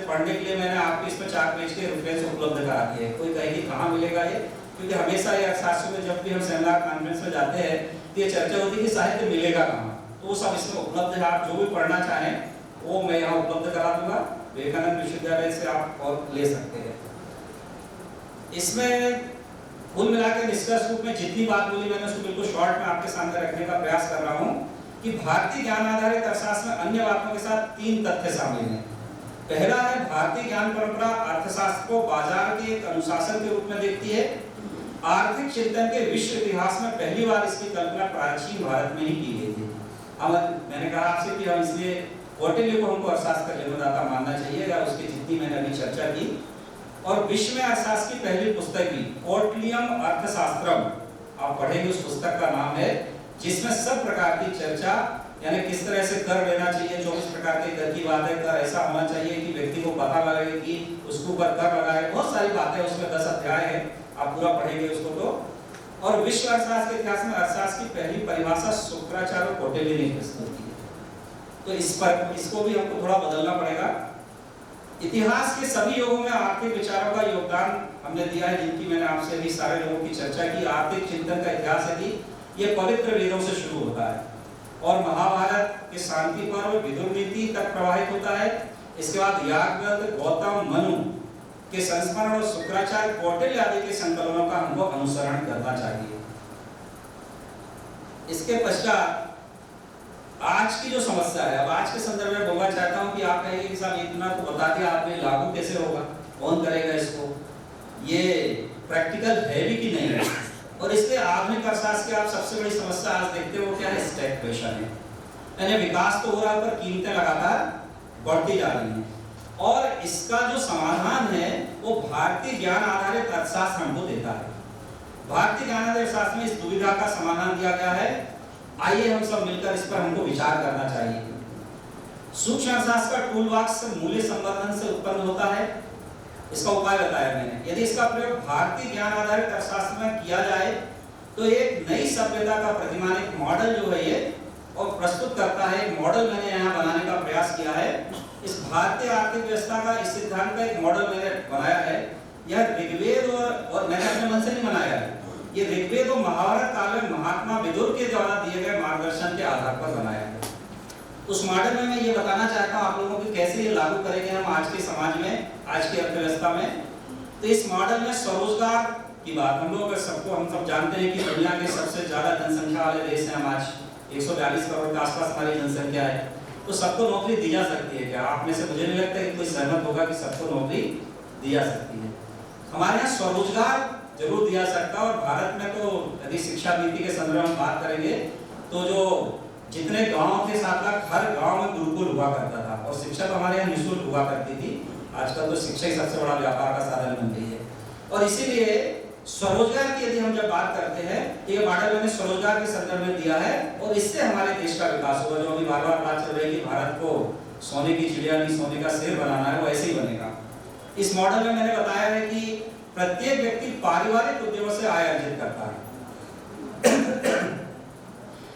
पढ़ने के लिए मैंने आपको इसमें 4 पेज के रेफरेंस उपलब्ध करा दिए। कोई कहेगी कहाँ मिलेगा ये, क्योंकि हमेशा ये अर्थशास्त्र में जब भी हम सेमिनार कॉन्फ्रेंस में जाते हैं तो ये चर्चा होती है कि साहित्य मिलेगा कहाँ, तो वो सब इसमें उपलब्ध है। आप जो भी पढ़ना चाहें वो मैं यहाँ उपलब्ध करा दूंगा, विवेकानंद विश्वविद्यालय से आप और ले सकते हैं। इसमें कुल मिला के निष्कर्ष रूप में जितनी बात बोली मैंने उसको बिल्कुल शॉर्ट में आपके सामने रखने का प्रयास कर रहा हूँ कि भारतीय ज्ञान आधारित अर्थशास्त्र में अन्य बातों के साथ 3 तथ्य शामिल हैं। पहला है, भारतीय ज्ञान परंपरा अर्थशास्त्र को बाजार के एक अनुशासन के रूप में देखती है। आर्थिक चिंतन के विश्व इतिहास में पहली बार इसकी कल्पना प्राचीन भारत में ही की गई थी। अब मैंने कहा आपसे कि हम इसलिए कौटिल्य को हमको अर्थशास्त्र का जन्मदाता मानना चाहिए, या उसकी जितनी मैंने अभी चर्चा की। और विश्व में अर्थशास्त्र की पहली पुस्तक भी कौटिल्यम अर्थशास्त्रम, आप पढ़ेंगे उस पुस्तक का नाम है, जिसमें सब प्रकार की चर्चा, यानी किस तरह से कर लेना चाहिए, 24 प्रकार के कर की बात है, कर ऐसा होना चाहिए कि व्यक्ति को पता लगे कि उसके ऊपर कर लगाए, बहुत सारी बातें उसमें 10 अध्याय है, आप पूरा पढ़ेंगे उसको तो। और विश्व अर्थशास्त्र के इतिहास में अर्थशास्त्र की पहली परिभाषा शुक्राचार्य और कौटिल्य ने प्रस्तुत की, तो इस पर इसको भी हमको थोड़ा बदलना पड़ेगा। इतिहास के सभी युगों में आर्थिक विचारों का योगदान हमने दिया है, जिनकी मैंने आपसे अभी सारे लोगों की चर्चा की। आर्थिक चिंतन का इतिहास है कि ये पवित्र वेदों से शुरू होता है और महाभारत के शांति पर्व विदुर नीति तक प्रवाहित होता है। इसके बाद याज्ञवल्क्य, गौतम, मनु के संस्मरण और शुक्राचार्य, कौटिल्य आदि के संकलनों का हमको अनुसरण करना चाहिए। इसके पश्चात आज की जो समस्या है, अब आज के संदर्भ में बोलना चाहता हूं कि आप कहेंगे कि साहब इतना तो बता दिया आपने, लागू कैसे होगा, कौन करेगा इसको, ये प्रैक्टिकल है भी कि नहीं है। और इसलिए आधुनिक अर्थशास्त्र की आप सबसे बड़ी समस्या आज देखते हो क्या है, स्टैग्फ्लेशन है। यानी विकास तो हो रहा है पर कीमतें लगातार बढ़ती जा रही हैं, और इसका जो समाधान है वो भारतीय ज्ञान आधारित अर्थशास्त्र हमको देता है। भारतीय ज्ञान आधारित अर्थशास्त्र में इस दुविधा का समाधान दिया गया है। आइए हम सब मिलकर इस पर हमको विचार करना चाहिए। सूक्ष्म अर्थशास्त्र का टूलबॉक्स मूल्य संवर्धन से उत्पन्न होता है, इसका उपाय बताया मैंने। यदि इसका प्रयोग भारतीय ज्ञान आधारित अर्थशास्त्र में किया जाए तो एक नई सभ्यता का प्रतिमान, एक मॉडल जो है ये और प्रस्तुत करता है। एक मॉडल मैंने यहाँ बनाने का प्रयास किया है। इस भारतीय आर्थिक व्यवस्था का, इस सिद्धांत का एक मॉडल मैंने बनाया है। यह ऋग्वेद और मैंने अपने मन से नहीं बनाया है, ये ऋग्वेद और महाभारत काल में महात्मा विदुर के द्वारा दिए गए मार्गदर्शन के आधार पर बनाया है। उस मॉडल में मैं ये बताना चाहता हूँ आप लोगों को कैसे ये लागू करेंगे हम आज के समाज में, आज की अर्थव्यवस्था में। तो इस मॉडल में स्वरोजगार की बात, हम लोग सबको, हम सब जानते हैं कि दुनिया के सबसे ज्यादा जनसंख्या वाले देश हैं हम आज, 142 करोड़ के आसपास हमारी जनसंख्या है। तो सबको नौकरी दी जा सकती है क्या? आप में से मुझे नहीं लगता कि कोई सहमत होगा कि सबको नौकरी दी जा सकती है। हमारे यहाँ स्वरोजगार जरूर दिया सकता है। और भारत में तो यदि शिक्षा नीति के संदर्भ में बात करेंगे तो जो जितने गांव थे 7 लाख, हर गांव में गुरुकुल हुआ करता था और शिक्षा तो हमारे यहाँ निःशुल्क हुआ करती थी। आजकल तो शिक्षा ही सबसे बड़ा व्यापार का साधन बन गई है। और इसीलिए स्वरोजगार की यदि हम जब बात करते हैं तो ये मॉडल मैंने स्वरोजगार के संदर्भ में दिया है, और इससे हमारे देश का विकास होगा। जो अभी बार बार बात चल रही है कि भारत को सोने की चिड़िया नहीं सोने का शेर बनाना है, वो ऐसे ही बनेगा। इस मॉडल में मैंने बताया है कि प्रत्येक व्यक्ति पारिवारिक उद्योगों से आय अर्जित करता है।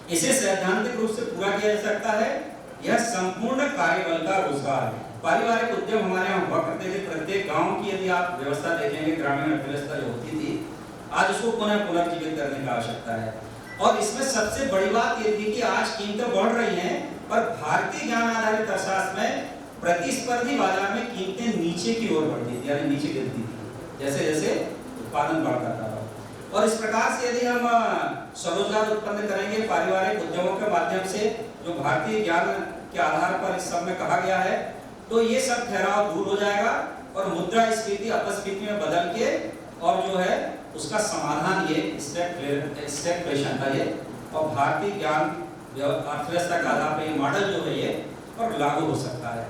इसे सैद्धांतिक रूप से पूरा किया जा सकता है। यह संपूर्ण कार्यबल का रोजगार है। पारिवारिक उद्यम हमारे यहाँ हुआ करते थे। प्रत्येक गांव की यदि आप व्यवस्था देखेंगे, ग्रामीण अर्थव्यवस्था जो होती थी, आज उसको पुनर्जीवित करने की आवश्यकता है। और इसमें सबसे बड़ी बात ये थी कि आज कीमतें बढ़ रही हैं, पर भारतीय ज्ञान आधारित अर्थशास्त्र में प्रतिस्पर्धी बाजार में कीमतें नीचे की ओर बढ़ती थी, यानी नीचे गिरती थी जैसे जैसे उत्पादन बढ़ता था। और इस प्रकार से यदि हम स्वरोजगार उत्पन्न करेंगे पारिवारिक उद्योगों के माध्यम से, जो भारतीय ज्ञान के आधार पर इस सब में कहा गया है, तो ये सब ठहराव दूर हो जाएगा और मुद्रास्फीति अपस्फीति में बदल के, और जो है उसका समाधान ये स्टैग्फ्लेशन का ये, और भारतीय ज्ञान अर्थव्यवस्था के आधार पर ये मॉडल जो है ये और लागू हो सकता है।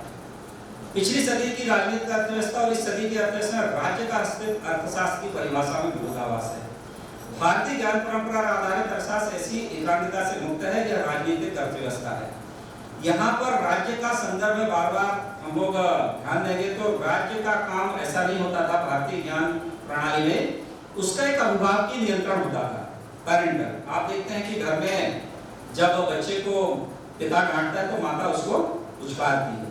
पिछली सदी की राजनीतिक अर्थव्यवस्था और इस सदी की अर्थव्यवस्था में राज्य का अर्थशास्त्र की परिभाषा में विरोधाभास है। भारतीय ज्ञान परंपरा आधारित अर्थशास्त्र ऐसी एकाग्रता से मुक्त है, यह राजनीतिक अर्थव्यवस्था है। यहाँ पर राज्य का संदर्भ में बार बार हम लोग ध्यान देंगे तो राज्य का काम ऐसा नहीं होता था भारतीय ज्ञान प्रणाली में। उसका एक अभिभावकीय नियंत्रण होता था, पेरेंटल। आप देखते हैं कि घर में जब बच्चे को पिता डांटता है तो माता उसको उछालती है।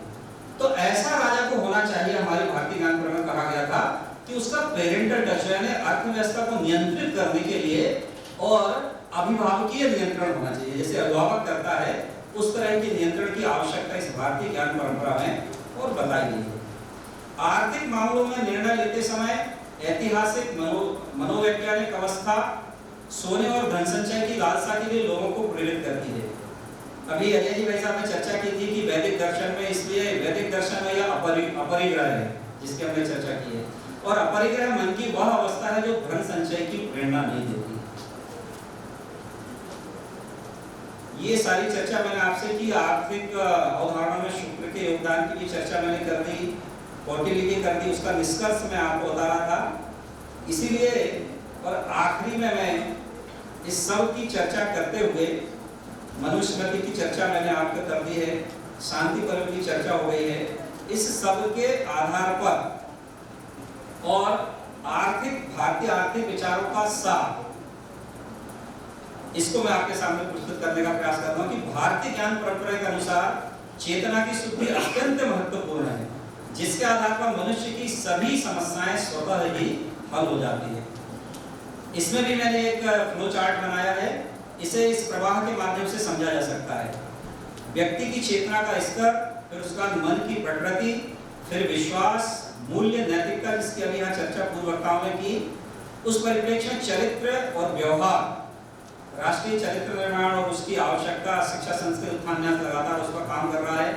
तो ऐसा राजा को होना चाहिए, हमारे भारतीय ज्ञान परंपरा में कहा गया था कि उसका पेरेंटल टच यानी अर्थव्यवस्था को नियंत्रित करने के लिए और अभिभावकीय नियंत्रण होना चाहिए, जैसे अभिभावक करता है उस तरह के नियंत्रण की आवश्यकता इस भारतीय ज्ञान परंपरा में और बताई गई है। आर्थिक मामलों में निर्णय लेते समय ऐतिहासिक मनोवैज्ञानिक अवस्था सोने और धन संचय की लालसा के लिए लोगों को प्रेरित करती है। अभी अजय जी भाई साहब ने चर्चा की थी कि वैदिक दर्शन में, इसलिए वैदिक दर्शन में यह अपरिग्रह है जिसकी हमने चर्चा की है, और अपरिग्रह मन की वह अवस्था है जो धन संचय की प्रेरणा नहीं देती। ये सारी चर्चा मैंने आपसे की। आर्थिक अवधारणा में शुक्र के योगदान की भी चर्चा मैंने कर दी, कौटिल्य की कर दी, उसका निष्कर्ष मैं आपको बता रहा था। इसीलिए और आखिरी में मैं इस सब की चर्चा करते हुए मनुस्मृति की चर्चा मैंने आपको कर दी है, शांति पर्व की चर्चा हो गई है। इस सब के आधार पर और भारतीय आर्थिक विचारों का सार, इसको मैं आपके सामने प्रस्तुत करने का प्रयास करता हूं कि भारतीय ज्ञान परंपरा के अनुसार चेतना की शुद्धि अत्यंत महत्वपूर्ण है, जिसके आधार पर मनुष्य की सभी समस्याएं स्वतः ही हल हो जाती है। इसमें भी मैंने एक फ्लो चार्ट बनाया है, इसे इस प्रवाह के माध्यम से समझा जा सकता है। व्यक्ति की चेतना का स्तर, फिर उसका मन की प्रकृति, फिर विश्वास, मूल्य, नैतिकता, जिसकी अभी यहाँ चर्चा पूर्व वक्ताओं ने की, उस परिप्रेक्ष्य में चरित्र और व्यवहार, राष्ट्रीय चरित्र निर्माण और उसकी आवश्यकता, शिक्षा संस्कृति उत्थान लगातार उस पर काम कर रहा है।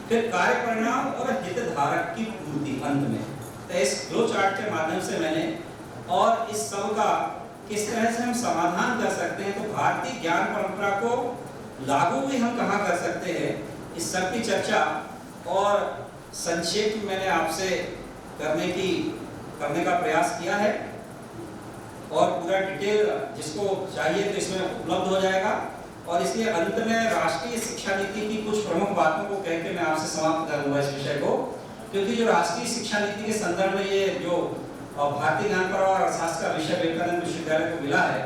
फिर कार्य परिणाम और हितधारक की पूर्ति अंत में। तो इस फ्लो चार्ट के माध्यम से मैंने और इस सब का किस तरह से हम समाधान कर सकते हैं, तो भारतीय ज्ञान परंपरा को लागू भी हम कहाँ कर सकते हैं, इस सब की चर्चा और संक्षेप में मैंने आपसे करने का प्रयास किया है। और पूरा डिटेल जिसको चाहिए तो इसमें उपलब्ध हो जाएगा। और इसलिए अंत में राष्ट्रीय शिक्षा नीति की कुछ प्रमुख बातों को कह के मैं आपसे समाप्त करूंगा इस विषय को, क्योंकि जो राष्ट्रीय शिक्षा नीति के संदर्भ में ये जो भारतीय ज्ञान परंपरा और अर्थशास्त्र का विषय विवेकानंद विश्वविद्यालय को मिला है,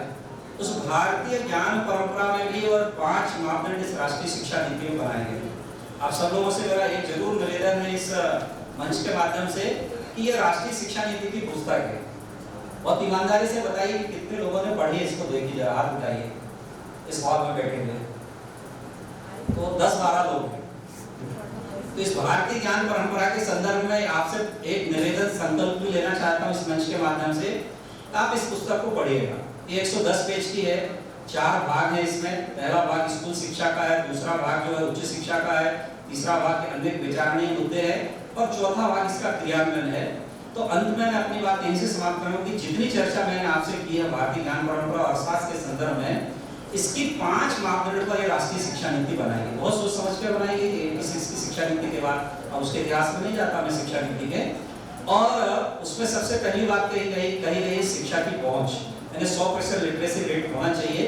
उस भारतीय ज्ञान परंपरा में भी और 5 मापदंड इस राष्ट्रीय शिक्षा नीति में बनाए गए। आप सब लोगों से मेरा एक जरूर निवेदन है इस मंच के माध्यम से कि ये राष्ट्रीय शिक्षा नीति की पुस्तक है। बहुत ईमानदारी से बताइए कि कितने लोगों ने पढ़ी है इसको, देखिए जरा हाथ उठाइए इस हॉल में बैठे हुए, तो 10-12 लोग हैं। तो इस भारतीय ज्ञान परंपरा के संदर्भ में आपसे एक निवेदन संकल्प भी लेना चाहता हूं इस मंच के माध्यम से, आप इस पुस्तक को पढ़िएगा। ये 110 पेज की है, 4 भाग है इसमें। पहला भाग स्कूल शिक्षा का है, दूसरा भाग जो है उच्च शिक्षा का है, तीसरा भाग के अनेक विचारणीय मुद्दे हैं और चौथा भाग इसका क्रियान्वयन है। तो अंत में मैं अपनी बात यहीं से समाप्त करूंगा कि जितनी चर्चा मैंने आपसे की है भारतीय ज्ञान परंपरा और अर्थशास्त्र के संदर्भ में, इसकी 5 मापदंड पर ये राष्ट्रीय शिक्षा नीति बनाई गई। बहुत सोच समझ कर बनाई गई। इसकी शिक्षा नीति के बाद अब उसके इतिहास में नहीं जाता मैं शिक्षा नीति के, और उसमें सबसे पहली बात कही गई शिक्षा की पहुंच, यानी 100% लिटरेसी रेट होना चाहिए।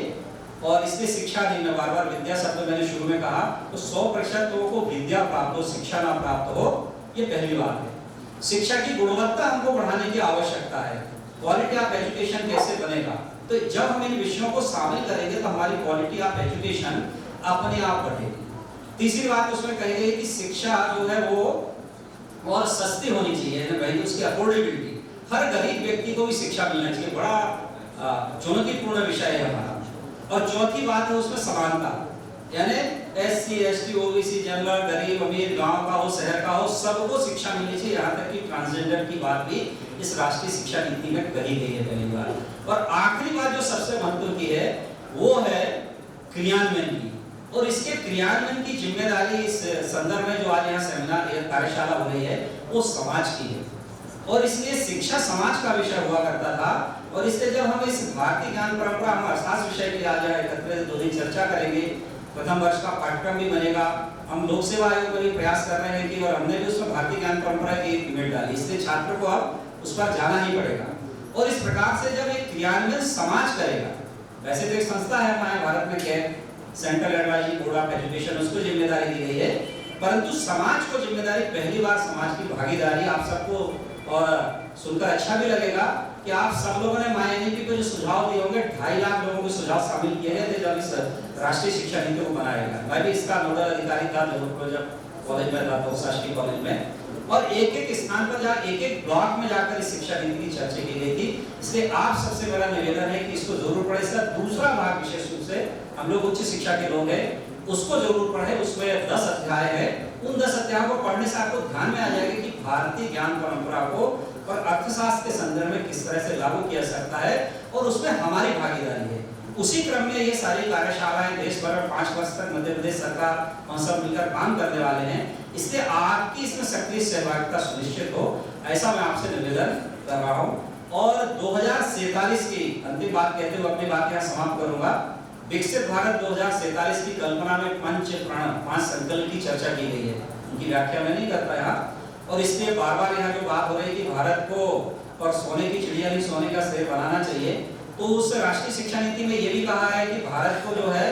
और इसलिए शिक्षा नहीं, मैं बार-बार विद्या शब्द मैंने शुरू में कहा, तो 100% लोगों को विद्या प्राप्त हो, शिक्षा ना प्राप्त हो, ये पहली बात है। शिक्षा की गुणवत्ता हमको बढ़ाने की आवश्यकता है। क्वालिटी ऑफ एजुकेशन कैसे बनेगा, तो जब हम इन विषयों को शामिल करेंगे तो हमारी क्वालिटी ऑफ एजुकेशन अपने आप बढ़ेगी। तीसरी बात उसमें कही गई कि शिक्षा जो है वो और सस्ती होनी चाहिए, भाई उसकी अफोर्डेबिलिटी, हर गरीब व्यक्ति को भी शिक्षा मिलना चाहिए। बड़ा चुनौतीपूर्ण विषय है हमारा। और चौथी बात है उसमें समानता, यानी SC, ST, OBC, जनरल, गरीब, अमीर, गांव का हो, शहर का हो, सबको शिक्षा मिलनी चाहिए। यहाँ तक कि ट्रांसजेंडर की बात भी इस राष्ट्रीय शिक्षा नीति में कही गई है पहली बार। और आखिरी बात जो सबसे महत्व की है वो है क्रियान्वयन की, और इसके क्रियान्वयन की जिम्मेदारी इस संदर्भ में जो आज यहाँ सेमिनार कार्यशाला हो रही है वो समाज की है। और इसलिए शिक्षा समाज का विषय हुआ करता था। और इसलिए जब हम इस भारतीय ज्ञान परंपरा हम अर्थशास्त्र विषय के लिए आज एकत्रित 2 दिन चर्चा करेंगे, प्रथम वर्ष का पाठ्यक्रम भी बनेगा। हम लोक सेवा आयोग में भी प्रयास कर रहे हैं कि, और हमने भी उसमें भारतीय ज्ञान परंपरा की एक यूनिट डाली, इसलिए छात्र को अब उस पर जाना ही पड़ेगा। और इस प्रकार से जब एक क्रियान्वयन समाज करेगा, वैसे तो एक संस्था है हमारे भारत में क्या central advisory board of education, उसको जिम्मेदारी दी गई है, परंतु समाज को जिम्मेदारी पहली बार समाज की भागीदारी। आप सबको और सुनकर अच्छा भी लगेगा कि आप सब लोगों ने MyNEP को जो सुझाव दिए होंगे, 2.5 लाख लोगों के सुझाव शामिल किए गए थे जब इस राष्ट्रीय शिक्षा नीति को बनाया गया। मैं भी इसका नोडल अधिकारी था जब कॉलेज में था, तो शासकीय कॉलेज में, और एक एक स्थान पर जहाँ एक एक ब्लॉक में जाकर इस शिक्षा नीति की चर्चा की गई थी। इसलिए आप सबसे मेरा निवेदन है कि इसको जरूर पढ़े। इसका दूसरा भाग विशेष रूप से हम लोग उच्च शिक्षा के लोग हैं, उसको जरूर पढ़े। उसमें 10 अध्याय है। उन 10 अध्यायों को पढ़ने से आपको ध्यान में आ जाएगा कि भारतीय ज्ञान परंपरा को और अर्थशास्त्र के संदर्भ में किस तरह से लागू किया सकता है और उसमें हमारी भागीदारी है। उसी क्रम में ये सारी कार्यशालाएं देश भर में 5 वर्ष तक मध्य प्रदेश सरकार हम सब मिलकर काम करने वाले हैं। इसलिए आपकी इसमें सक्रिय सहभागिता सुनिश्चित हो, ऐसा मैं आपसे निवेदन कर रहा हूँ। और 2047 की अंतिम बात कहते हुए अपनी बात यहाँ समाप्त करूंगा। विकसित भारत 2047 की कल्पना में 5 संकल्प की चर्चा की गई है। उनकी व्याख्या मैं नहीं करता यहाँ, और इसलिए बार-बार यहाँ जो बात हो रही है कि भारत को और सोने की चिड़िया नहीं सोने का शेर बनाना चाहिए, तो उस राष्ट्रीय शिक्षा नीति में ये भी कहा है कि भारत को जो है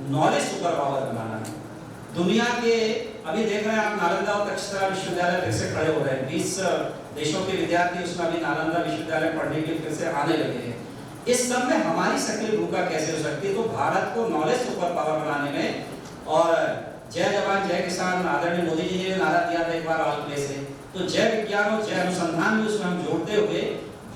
नॉलेज सुपर पावर बनाना है। दुनिया के अभी देख रहे हैं आप, नालंदा और तक्षशिला विश्वविद्यालय फिर से खड़े हो रहे हैं। 20 देशों के विद्यार्थी उसमें अभी नालंदा विश्वविद्यालय पढ़ने के लिए फिर से आने लगे हैं। इस सब में हमारी सक्रिय भूमिका कैसे हो सकती है? तो भारत को नॉलेज सुपर पावर बनाने में, और जय जवान जय किसान आदरणीय मोदी जी ने नारा दिया था एक बार ऑल प्ले से, तो जय विज्ञान और जय अनुसंधान भी उसमें हम जोड़ते हुए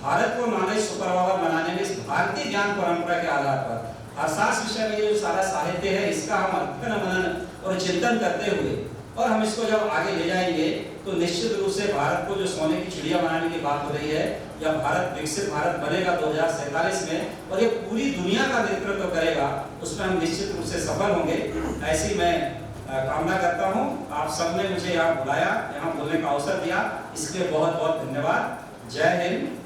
भारत को नॉलेज सुपर पावर बनाने में इस भारतीय ज्ञान परंपरा के आधार पर अर्थशास्त्र विषय में जो सारा साहित्य है इसका हम अध्ययन मनन और चिंतन करते हुए, और हम इसको जब आगे ले जाएंगे तो निश्चित रूप से भारत को जो सोने की चिड़िया बनाने की बात हो रही है, या भारत विकसित भारत बनेगा 2047 में, और ये पूरी दुनिया का नेतृत्व करेगा, उसमें हम निश्चित रूप से सफल होंगे, ऐसी मैं कामना करता हूँ। आप सबने मुझे यहाँ बुलाया, यहाँ बोलने का अवसर दिया, इसके लिए बहुत बहुत धन्यवाद। जय हिंद।